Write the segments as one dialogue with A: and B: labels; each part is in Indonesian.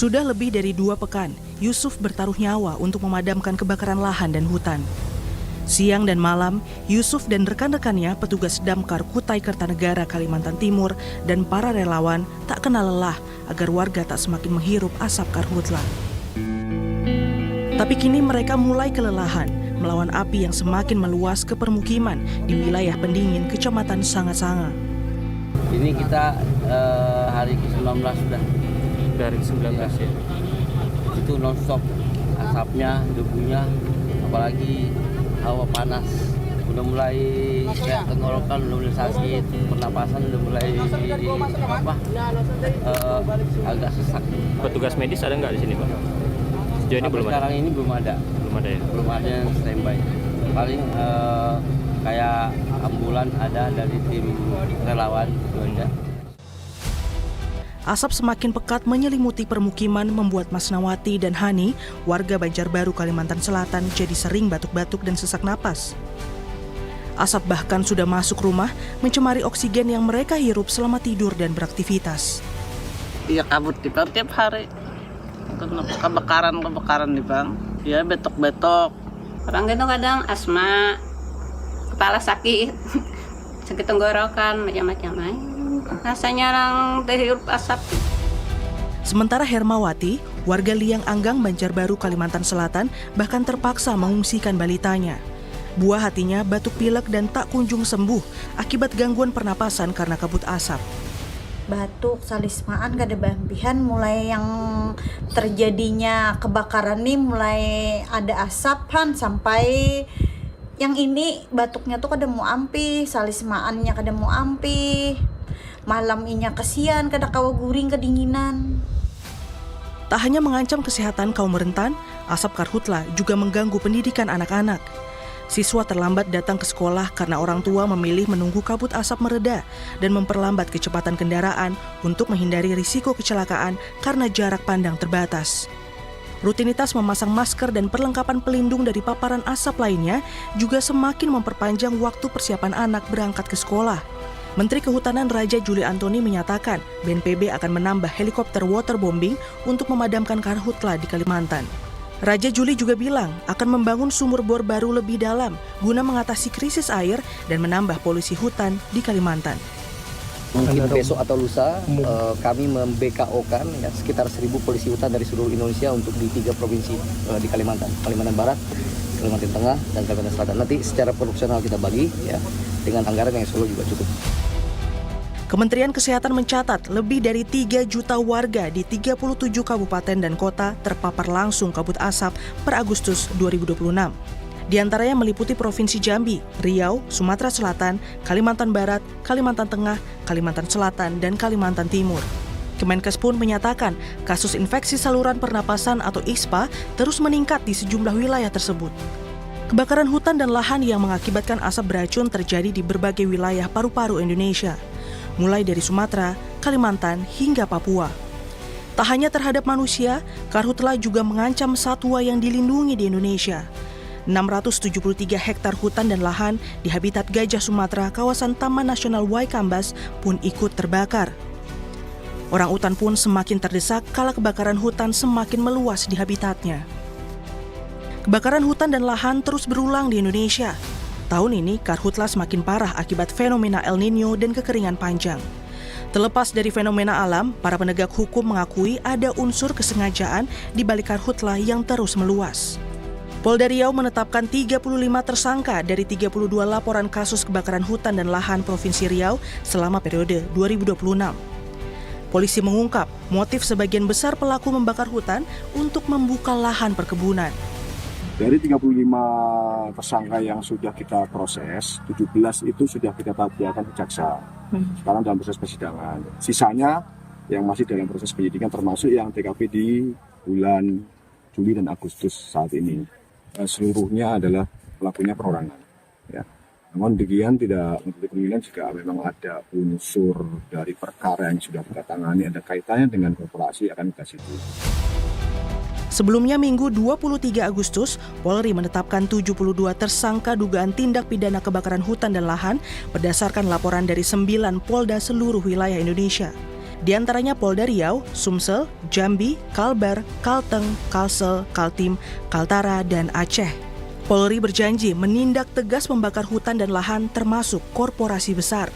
A: Sudah lebih dari 2 pekan, Yusuf bertaruh nyawa untuk memadamkan kebakaran lahan dan hutan. Siang dan malam, Yusuf dan rekan-rekannya petugas Damkar Kutai Kertanegara, Kalimantan Timur dan para relawan tak kenal lelah agar warga tak semakin menghirup asap karhutla. Tapi kini mereka mulai kelelahan melawan api yang semakin meluas ke permukiman di wilayah pendingin Kecamatan Sanga-Sanga.
B: Ini kita hari ke-19 sudah.
C: Dari 19 ya?
B: Itu non-stop, asapnya, debunya, apalagi hawa panas. Udah mulai kayak tenggorokan, udah mulai sakit, pernapasan udah mulai agak sesak.
C: Petugas medis ada nggak di sini, Pak? Sejauh ini belum ada? Sekarang
B: ini belum ada.
C: Belum ada ya?
B: Belum ada yang standby. Paling kayak ambulan ada dari tim relawan, itu aja.
A: Asap semakin pekat menyelimuti permukiman membuat Mas Nawati dan Hani, warga Banjarbaru, Kalimantan Selatan, jadi sering batuk-batuk dan sesak napas. Asap bahkan sudah masuk rumah, mencemari oksigen yang mereka hirup selama tidur dan beraktivitas.
D: Iya, kabut di Bang tiap hari. Kebakaran di Bang. Ya, betok-betok.
E: Orang gitu kadang asma, kepala sakit, sakit tenggorokan, macam-macam aja. Rasanya orang terhirup asap.
A: Sementara Hermawati, warga Liang Anggang, Banjarbaru, Kalimantan Selatan, bahkan terpaksa mengungsikan balitanya. Buah hatinya batuk pilek dan tak kunjung sembuh akibat gangguan pernapasan karena kabut asap.
F: Batuk, salismaan, kada bambihan, mulai yang terjadinya kebakaran nih mulai ada asapan sampai yang ini batuknya tuh kada mau ampi, salismaannya kada mau ampi. Malam inya kesian kada kawa guring kedinginan.
A: Tak hanya mengancam kesehatan kaum rentan, asap karhutla juga mengganggu pendidikan anak-anak. Siswa terlambat datang ke sekolah karena orang tua memilih menunggu kabut asap mereda dan memperlambat kecepatan kendaraan untuk menghindari risiko kecelakaan karena jarak pandang terbatas. Rutinitas memasang masker dan perlengkapan pelindung dari paparan asap lainnya juga semakin memperpanjang waktu persiapan anak berangkat ke sekolah. Menteri Kehutanan Raja Juli Antoni menyatakan BNPB akan menambah helikopter waterbombing untuk memadamkan karhutla di Kalimantan. Raja Juli juga bilang akan membangun sumur bor baru lebih dalam guna mengatasi krisis air dan menambah polusi hutan di Kalimantan.
G: Mungkin besok atau lusa kami mem-BKO-kan ya, sekitar 1.000 polisi hutan dari seluruh Indonesia untuk di 3 provinsi di Kalimantan Barat, Kalimantan Tengah, dan Kalimantan Selatan. Nanti secara proporsional kita bagi ya, dengan anggaran yang Solo juga cukup.
A: Kementerian Kesehatan mencatat lebih dari 3 juta warga di 37 kabupaten dan kota terpapar langsung kabut asap per Agustus 2026. Di antaranya meliputi Provinsi Jambi, Riau, Sumatera Selatan, Kalimantan Barat, Kalimantan Tengah, Kalimantan Selatan, dan Kalimantan Timur. Kemenkes pun menyatakan kasus infeksi saluran pernapasan atau ISPA terus meningkat di sejumlah wilayah tersebut. Kebakaran hutan dan lahan yang mengakibatkan asap beracun terjadi di berbagai wilayah paru-paru Indonesia, mulai dari Sumatera, Kalimantan, hingga Papua. Tak hanya terhadap manusia, karhutla juga mengancam satwa yang dilindungi di Indonesia. 673 hektar hutan dan lahan di habitat gajah Sumatera, kawasan Taman Nasional Waikambas pun ikut terbakar. Orang-utan pun semakin terdesak kala kebakaran hutan semakin meluas di habitatnya. Kebakaran hutan dan lahan terus berulang di Indonesia. Tahun ini, karhutla semakin parah akibat fenomena El Nino dan kekeringan panjang. Terlepas dari fenomena alam, para penegak hukum mengakui ada unsur kesengajaan di balik karhutla yang terus meluas. Polda Riau menetapkan 35 tersangka dari 32 laporan kasus kebakaran hutan dan lahan Provinsi Riau selama periode 2026. Polisi mengungkap motif sebagian besar pelaku membakar hutan untuk membuka lahan perkebunan.
H: Dari 35 tersangka yang sudah kita proses, 17 itu sudah kita tabiakan ke jaksa. Sekarang dalam proses persidangan. Sisanya yang masih dalam proses penyidikan termasuk yang TKP di bulan Juli dan Agustus saat ini. Seluruhnya adalah pelakunya perorangan. Ya. Namun demikian tidak menutup kemungkinan jika memang ada unsur dari perkara yang sudah kita tangani ada kaitannya dengan korporasi akan kita situ.
A: Sebelumnya Minggu 23 Agustus, Polri menetapkan 72 tersangka dugaan tindak pidana kebakaran hutan dan lahan berdasarkan laporan dari 9 Polda seluruh wilayah Indonesia. Di antaranya Polda Riau, Sumsel, Jambi, Kalbar, Kalteng, Kalsel, Kaltim, Kaltara, dan Aceh. Polri berjanji menindak tegas pembakar hutan dan lahan termasuk korporasi besar.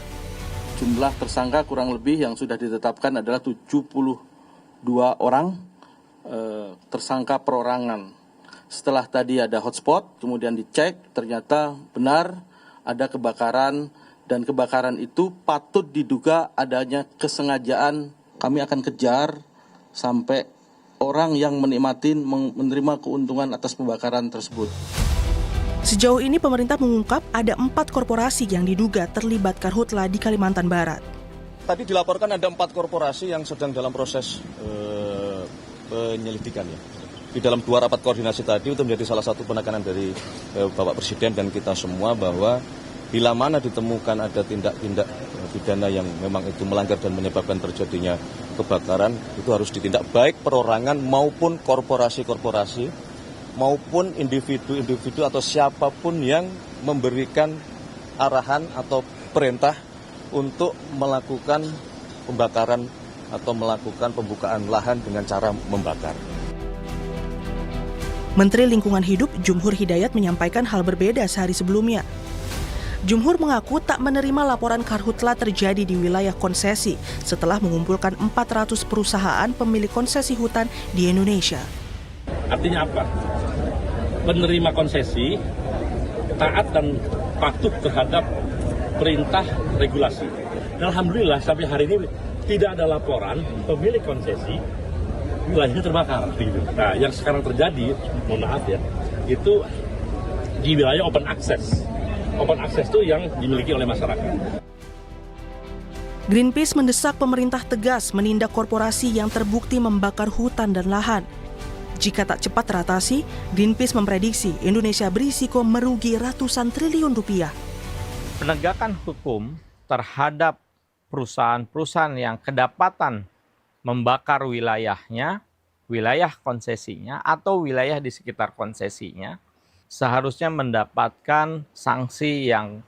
I: Jumlah tersangka kurang lebih yang sudah ditetapkan adalah 72 orang tersangka perorangan. Setelah tadi ada hotspot, kemudian dicek, ternyata benar ada kebakaran, dan kebakaran itu patut diduga adanya kesengajaan. Kami akan kejar sampai orang yang menerima keuntungan atas pembakaran tersebut.
A: Sejauh ini pemerintah mengungkap ada 4 korporasi yang diduga terlibat karhutla di Kalimantan Barat.
H: Tadi dilaporkan ada 4 korporasi yang sedang dalam proses penyelidikan ya. Di dalam 2 rapat koordinasi tadi itu menjadi salah satu penekanan dari Bapak Presiden dan kita semua bahwa bila mana ditemukan ada tindak-tindak pidana yang memang itu melanggar dan menyebabkan terjadinya kebakaran, itu harus ditindak baik perorangan maupun korporasi-korporasi maupun individu-individu atau siapapun yang memberikan arahan atau perintah untuk melakukan pembakaran atau melakukan pembukaan lahan dengan cara membakar.
A: Menteri Lingkungan Hidup Jumhur Hidayat menyampaikan hal berbeda sehari sebelumnya. Jumhur mengaku tak menerima laporan karhutla terjadi di wilayah konsesi setelah mengumpulkan 400 perusahaan pemilik konsesi hutan di Indonesia.
J: Artinya apa? Penerima konsesi taat dan patuh terhadap perintah regulasi. Dan alhamdulillah sampai hari ini tidak ada laporan pemilik konsesi wilayahnya terbakar. Nah, yang sekarang terjadi, mohon maaf ya, itu di wilayah open access. Open access itu yang dimiliki oleh masyarakat.
A: Greenpeace mendesak pemerintah tegas menindak korporasi yang terbukti membakar hutan dan lahan. Jika tak cepat teratasi, Greenpeace memprediksi Indonesia berisiko merugi ratusan triliun rupiah.
K: Penegakan hukum terhadap perusahaan-perusahaan yang kedapatan membakar wilayahnya, wilayah konsesinya, atau wilayah di sekitar konsesinya, seharusnya mendapatkan sanksi yang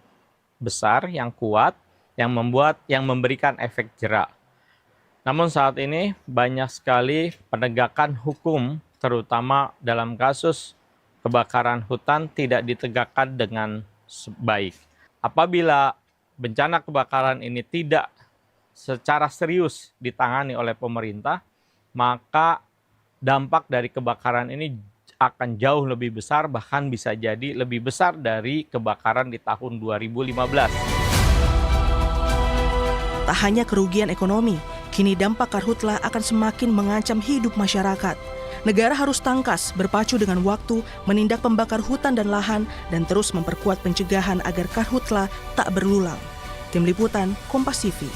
K: besar, yang kuat, yang memberikan efek jera. Namun saat ini banyak sekali penegakan hukum, terutama dalam kasus kebakaran hutan, tidak ditegakkan dengan baik. Apabila bencana kebakaran ini tidak secara serius ditangani oleh pemerintah, maka dampak dari kebakaran ini akan jauh lebih besar, bahkan bisa jadi lebih besar dari kebakaran di tahun 2015.
A: Tak hanya kerugian ekonomi, kini dampak karhutla akan semakin mengancam hidup masyarakat. Negara harus tangkas, berpacu dengan waktu, menindak pembakar hutan dan lahan, dan terus memperkuat pencegahan agar karhutla tak berulang. Tim Liputan, Kompas TV.